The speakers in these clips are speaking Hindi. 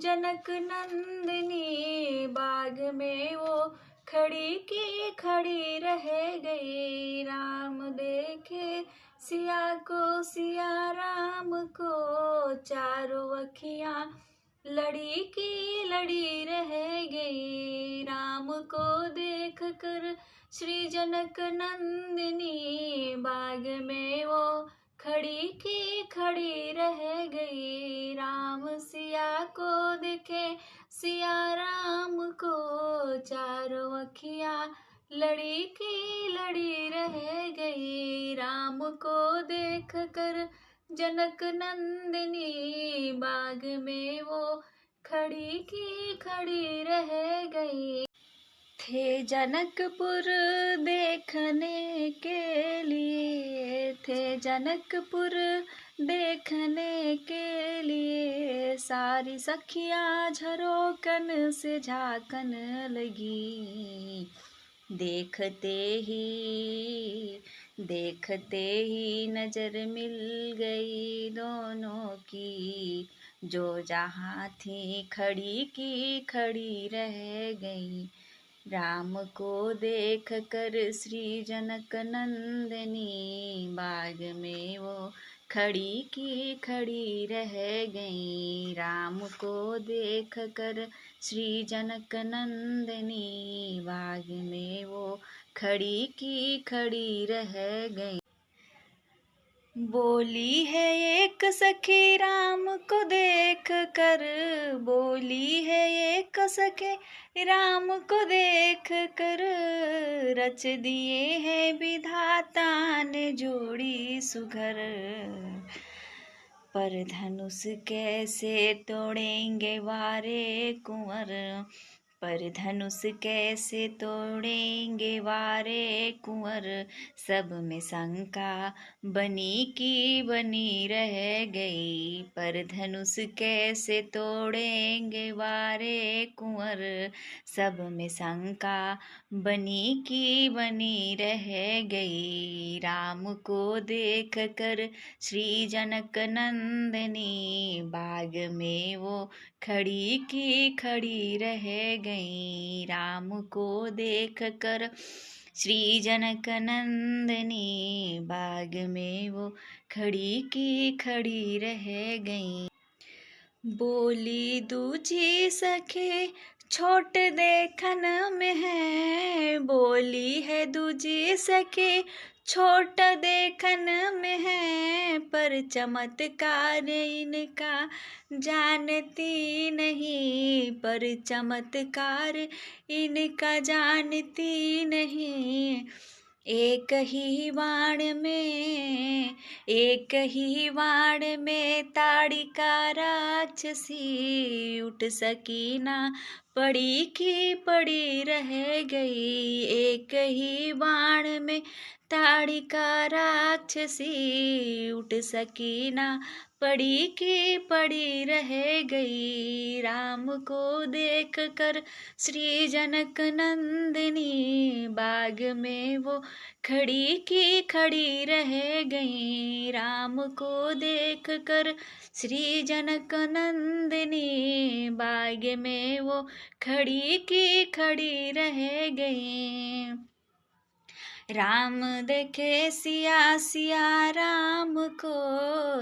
जनक नंदिनी बाग में वो खड़ी की खड़ी रह गई। राम देखे सिया को, सिया राम को, चारों अखियाँ लड़ी की लड़ी रह गई। राम को देख कर श्री जनक नंदिनी बाग में वो खड़ी की खड़ी रह गई। राम सिया को देखे, सिया राम को, चारों अखियाँ लड़ी की लड़ी रह गई। राम को देख कर जनक नंदिनी बाग में वो खड़ी की खड़ी रह गई। थे जनकपुर देखने के लिए, थे जनकपुर देखने के लिए, सारी सखियाँ झरोकन से झांकन लगी। देखते ही नजर मिल गई दोनों की, जो जहाँ थी खड़ी की खड़ी रह गई। राम को देख कर श्री जनक नंदिनी बाग में वो खड़ी की खड़ी रह गई। राम को देख कर श्री जनक नंदिनी बाग में वो खड़ी की खड़ी रह गई। बोली है एक सखी राम को देख कर, बोली है एक सखी राम को देख कर, रच दिए हैं विधाता ने जोड़ी सुघर। पर धनुष कैसे तोड़ेंगे वारे कुंवर, पर धनुष कैसे तोड़ेंगे वारे कुंवर, सब में शंका बनी की बनी रह गई। पर धनुष कैसे तोड़ेंगे वारे कुंवर, सब में शंका बनी की बनी रह गई। राम को देख कर श्री जनक नंदिनी बाग में वो खड़ी की खड़ी रह गई। राम को देख कर श्री जनक नंदिनी बाग में वो खड़ी की खड़ी रह गई। बोली दूजी सखी छोट देखन में है, बोली है दूजी सखी छोट देखन में है, पर चमत्कार इनका जानती नहीं, पर चमत्कार इनका जानती नहीं। एक ही बाण में ताड़िका राक्षसी, उठ सकी ना पड़ी की पड़ी रह गई। एक ही बाण में ताड़िका राक्षसी, उठ सकी ना पड़ी की पड़ी रह गई। राम को देख कर श्री जनक नंदिनी बाग में वो खड़ी की खड़ी रह गई। राम को देख कर श्री जनक नंदिनी बाग में वो खड़ी की खड़ी रह गई। राम देखे सिया, सिया राम को,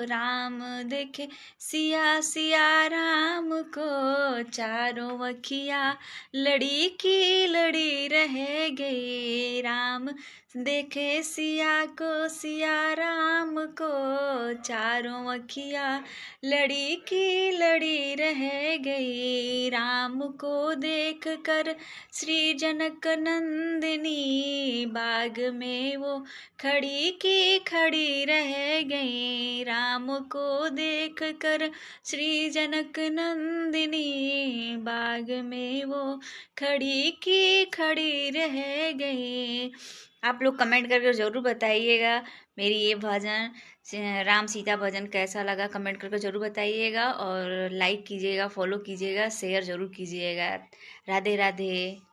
राम देखे सिया, सिया राम को, चारों अखियाँ लड़ी की लड़ी रह गई। राम देखे सिया को, सिया राम को, चारों अखियाँ लड़ी की लड़ी रह गई। राम को देख कर श्री जनक नंदिनी बाग में वो खड़ी की खड़ी रह गई। राम को देख कर श्री जनक नंदिनी बाग में वो खड़ी की खड़ी रह गई। आप लोग कमेंट करके ज़रूर बताइएगा मेरी ये भजन राम सीता भजन कैसा लगा, कमेंट करके ज़रूर बताइएगा और लाइक कीजिएगा, फॉलो कीजिएगा, शेयर ज़रूर कीजिएगा। राधे राधे।